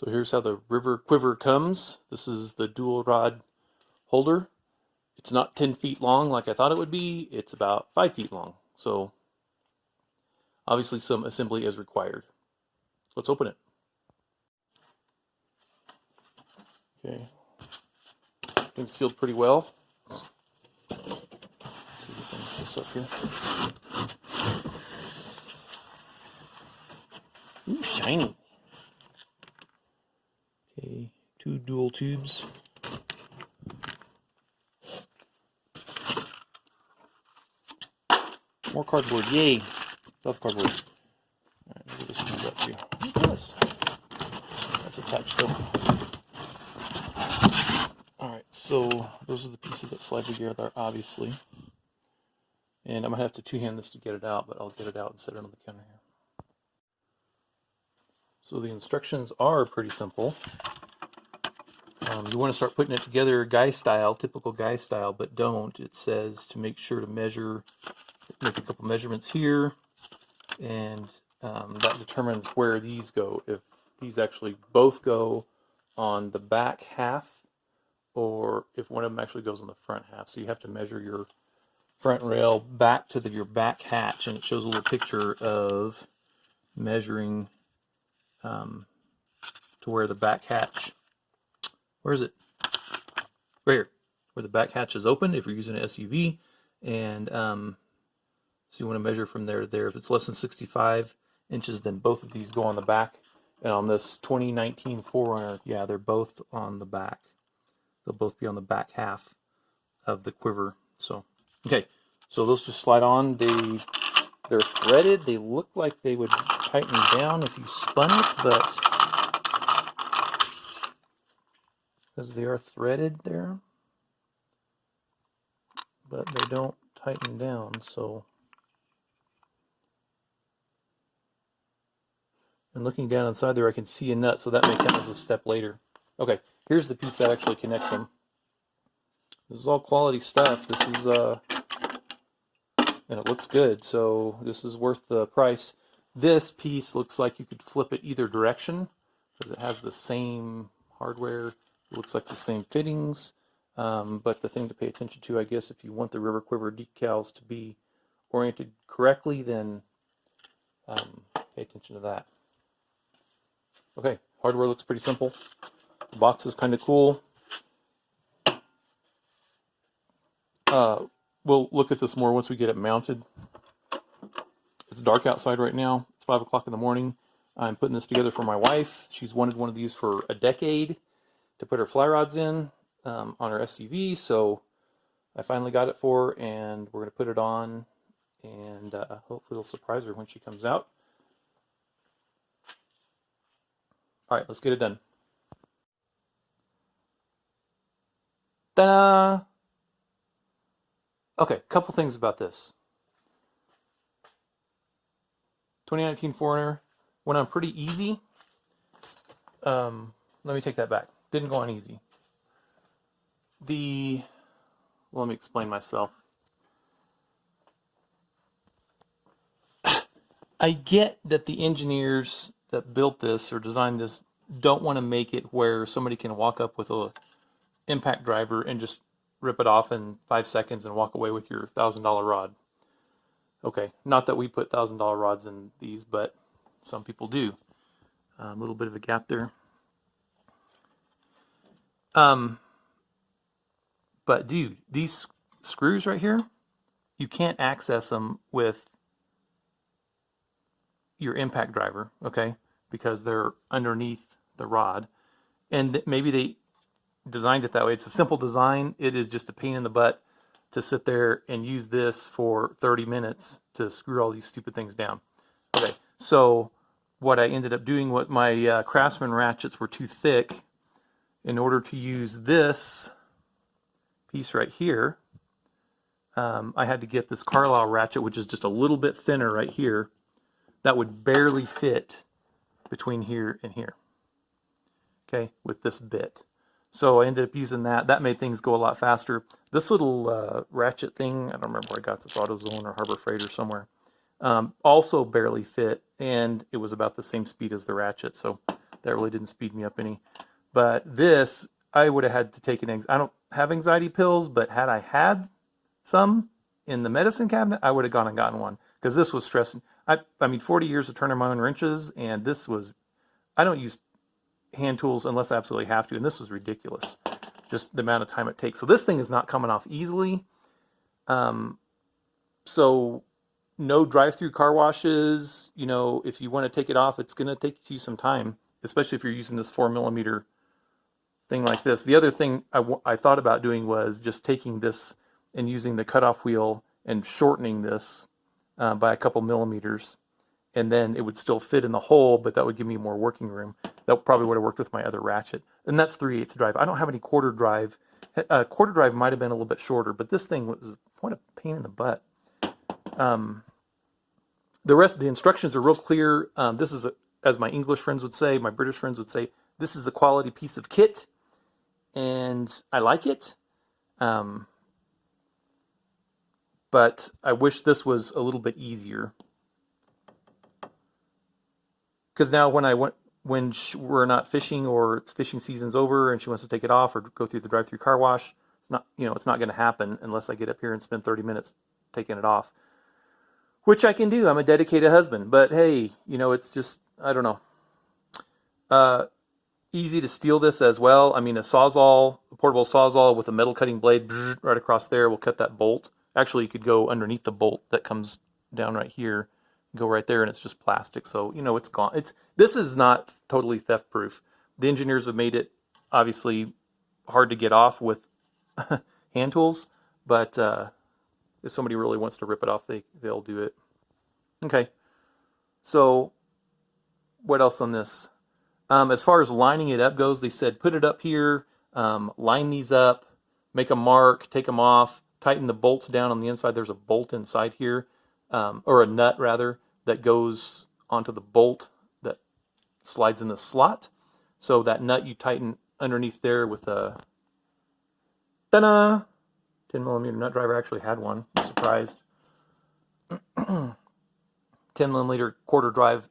So here's how the Quiver comes. This is the dual rod holder. It's not 10 feet long like I thought it would be. It's about 5 feet long. So obviously some assembly is required. Let's open it. Okay. It's sealed pretty well. Let's see if we can get this up here. Ooh, shiny. Okay, 2 dual tubes. More cardboard, yay! Love cardboard. Alright, let me get this tube up here. Look at this. That's attached though. Alright, so those are the pieces that slide together, obviously. And I'm going to have to two-hand this to get it out, but I'll get it out and set it on the counter here. So the instructions are pretty simple. You want to start putting it together guy style, typical guy style, but don't. It says to make sure to measure, make a couple measurements here, and that determines where these go. If these actually both go on the back half, or if one of them actually goes on the front half. So you have to measure your front rail back to your back hatch, and it shows a little picture of measuring to where the back hatch, where is it? Right here, where the back hatch is open if you're using an SUV, and so you want to measure from there to there. If it's less than 65 inches, then both of these go on the back. And on this 2019 4Runner, yeah, they're both on the back. They'll both be on the back half of the Quiver. So, okay, so those just slide on. They're threaded. They look like they would tighten down if you spun it, but because they are threaded there, but they don't tighten down. So, and looking down inside there, I can see a nut, so that may come as a step later. Okay, here's the piece that actually connects them. This is all quality stuff. This is and it looks good, so this is worth the price. This piece looks like you could flip it either direction because it has the same hardware. It looks like the same fittings, but the thing to pay attention to, I guess, if you want the River Quiver decals to be oriented correctly, then pay attention to that. Okay, hardware looks pretty simple. The box is kind of cool. We'll look at this more once we get it mounted. It's dark outside right now. It's 5 o'clock in the morning. I'm putting this together for my wife. She's wanted one of these for a decade to put her fly rods in on her SUV, so I finally got it for her, and we're going to put it on, and hopefully it'll surprise her when she comes out. All right, let's get it done. Ta-da! Okay, couple things about this. 2019 4Runner went on pretty easy. Let me take that back. Didn't go on easy. Let me explain myself. I get that the engineers that built this or designed this don't want to make it where somebody can walk up with a impact driver and just rip it off in 5 seconds and walk away with your $1,000 rod. Okay, not that we put $1,000 rods in these, but some people do. A little bit of a gap there. But dude, these screws right here, you can't access them with your impact driver, okay? Because they're underneath the rod. And maybe they designed it that way. It's a simple design. It is just a pain in the butt to sit there and use this for 30 minutes to screw all these stupid things down. Okay, so what I ended up doing, what my Craftsman ratchets were too thick, in order to use this piece right here, I had to get this Carlisle ratchet, which is just a little bit thinner right here, that would barely fit between here and here, okay, with this bit. So I ended up using that. That made things go a lot faster. This little ratchet thing, I don't remember where I got this, AutoZone or Harbor Freight or somewhere, also barely fit, and it was about the same speed as the ratchet. So that really didn't speed me up any. But this, I would have had to take an I don't have anxiety pills, but had I had some in the medicine cabinet, I would have gone and gotten one, because this was stressing. I mean, 40 years of turning my own wrenches, and this was, I don't use hand tools unless I absolutely have to, and this was ridiculous, just the amount of time it takes. So this thing is not coming off easily. So no drive-through car washes. You know, if you want to take it off, it's going to take you some time, especially if you're using this 4mm thing like this. The other thing I thought about doing was just taking this and using the cutoff wheel and shortening this by a couple millimeters, and then it would still fit in the hole, but that would give me more working room. That probably would have worked with my other ratchet. And that's 3/8 drive. I don't have any quarter drive. Quarter drive might have been a little bit shorter, but this thing was what a pain in the butt. The rest of the instructions are real clear. This is, as my English friends would say, my British friends would say, this is a quality piece of kit, and I like it. But I wish this was a little bit easier. Because now when we're not fishing, or it's fishing season's over and she wants to take it off or go through the drive-through car wash, it's not going to happen unless I get up here and spend 30 minutes taking it off, which I can do. I'm a dedicated husband, but hey, it's just, I don't know. Easy to steal this as well. I mean, a portable sawzall with a metal cutting blade right across there will cut that bolt. Actually, you could go underneath the bolt that comes down right here, go right there, and it's just plastic. So, it's gone. This is not totally theft proof. The engineers have made it obviously hard to get off with hand tools, but if somebody really wants to rip it off, they'll do it. Okay. So what else on this? As far as lining it up goes, they said put it up here, line these up, make a mark, take them off, tighten the bolts down on the inside. There's a bolt inside here, or a nut rather, that goes onto the bolt that slides in the slot. So that nut you tighten underneath there with a 10mm nut driver. I actually had one. I'm surprised. 10mm quarter drive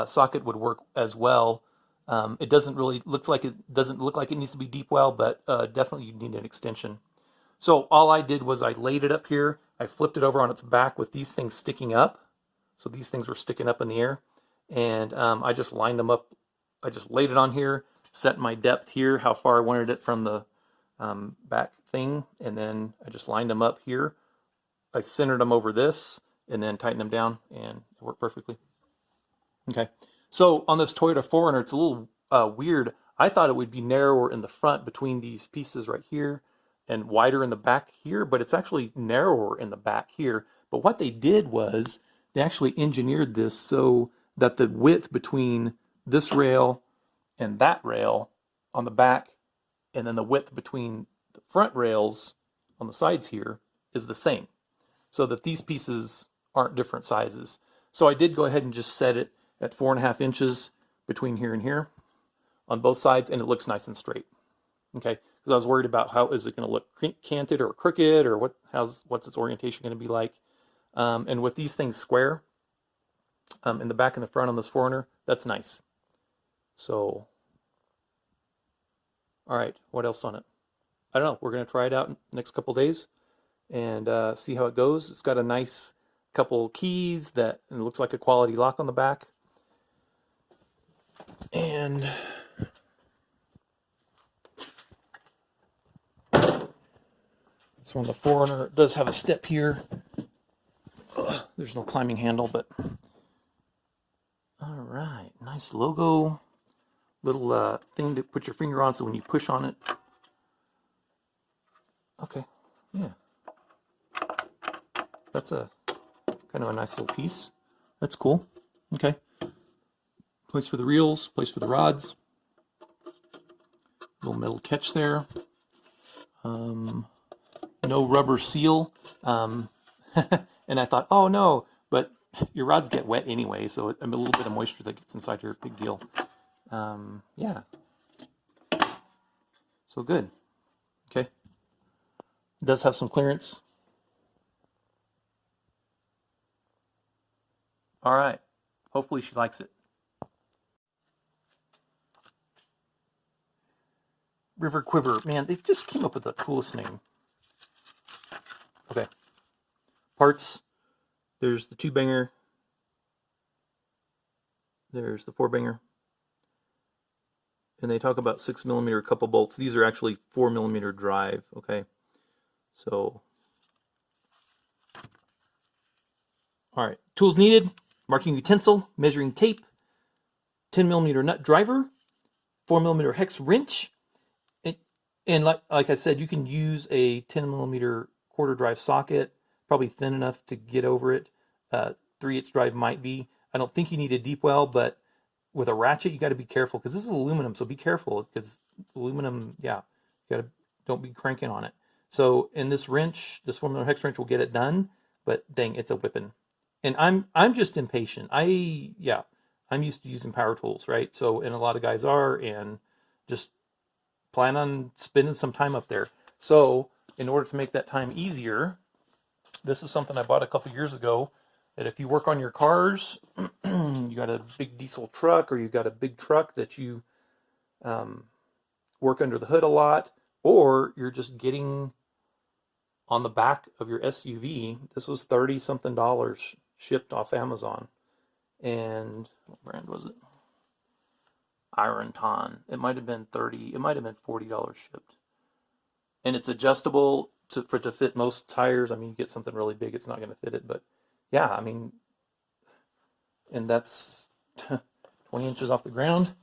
socket would work as well. It doesn't look like it needs to be deep well, but definitely you need an extension. So all I did was I laid it up here. I flipped it over on its back with these things sticking up. So these things were sticking up in the air, and I just lined them up. I just laid it on here, set my depth here, how far I wanted it from the back thing, and then I just lined them up here. I centered them over this, and then tightened them down, and it worked perfectly. Okay, so on this Toyota 4Runner, it's a little weird. I thought it would be narrower in the front between these pieces right here, and wider in the back here, but it's actually narrower in the back here. But what they did was they actually engineered this so that the width between this rail and that rail on the back, and then the width between the front rails on the sides here, is the same, so that these pieces aren't different sizes. So I did go ahead and just set it at 4.5 inches between here and here on both sides, and it looks nice and straight. Okay, because I was worried about how is it going to look canted or crooked, or what's its orientation going to be like. And with these things square in the back and the front on this 4Runner, that's nice. So, all right, what else on it? I don't know. We're going to try it out in the next couple days and see how it goes. It's got a nice couple keys and it looks like a quality lock on the back. And so on the 4Runner, it does have a step here. There's no climbing handle, but all right, nice logo. Little thing to put your finger on, so when you push on it. Okay, yeah. That's a kind of a nice little piece. That's cool. Okay. Place for the reels, place for the rods. Little metal catch there. No rubber seal. And I thought, oh no, but your rods get wet anyway, so a little bit of moisture that gets inside here, big deal. Yeah. So good. Okay. It does have some clearance. All right. Hopefully she likes it. River Quiver. Man, they just came up with the coolest name. Okay. Parts. There's the 2-banger. There's the 4-banger. And they talk about 6mm couple bolts. These are actually 4mm drive, okay? So, all right. Tools needed: marking utensil, measuring tape, 10mm nut driver, 4mm hex wrench, and like I said, you can use a 10mm quarter drive socket, probably thin enough to get over it. 3/8 drive might be. I don't think you need a deep well, but with a ratchet, you got to be careful because this is aluminum, so be careful because aluminum, yeah, you got to don't be cranking on it. So in this wrench, this 4mm hex wrench will get it done, but dang, it's a whipping. And I'm just impatient. I'm used to using power tools, right? So, and a lot of guys are, and just plan on spending some time up there. So in order to make that time easier, this is something I bought a couple years ago, that if you work on your cars, you got a big diesel truck, or you got a big truck that you work under the hood a lot, or you're just getting on the back of your SUV. This was $30 something shipped off Amazon. And what brand was it? Ironton. It might have been 30, it might have been $40 shipped. And it's adjustable to fit most tires. I mean, you get something really big, it's not going to fit it, but yeah, I mean, and that's 20 inches off the ground,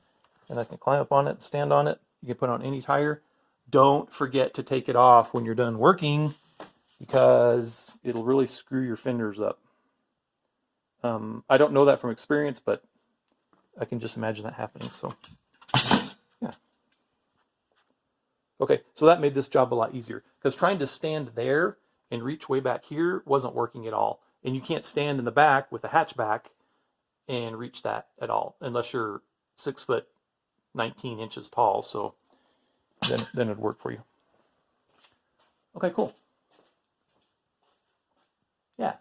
and I can climb up on it, stand on it. You can put on any tire. Don't forget to take it off when you're done working, because it'll really screw your fenders up. I don't know that from experience, but I can just imagine that happening. So, yeah. Okay, so that made this job a lot easier, because trying to stand there and reach way back here wasn't working at all. And you can't stand in the back with a hatchback and reach that at all, unless you're 6 foot 19 inches tall. So then it'd work for you. Okay, cool. Yeah,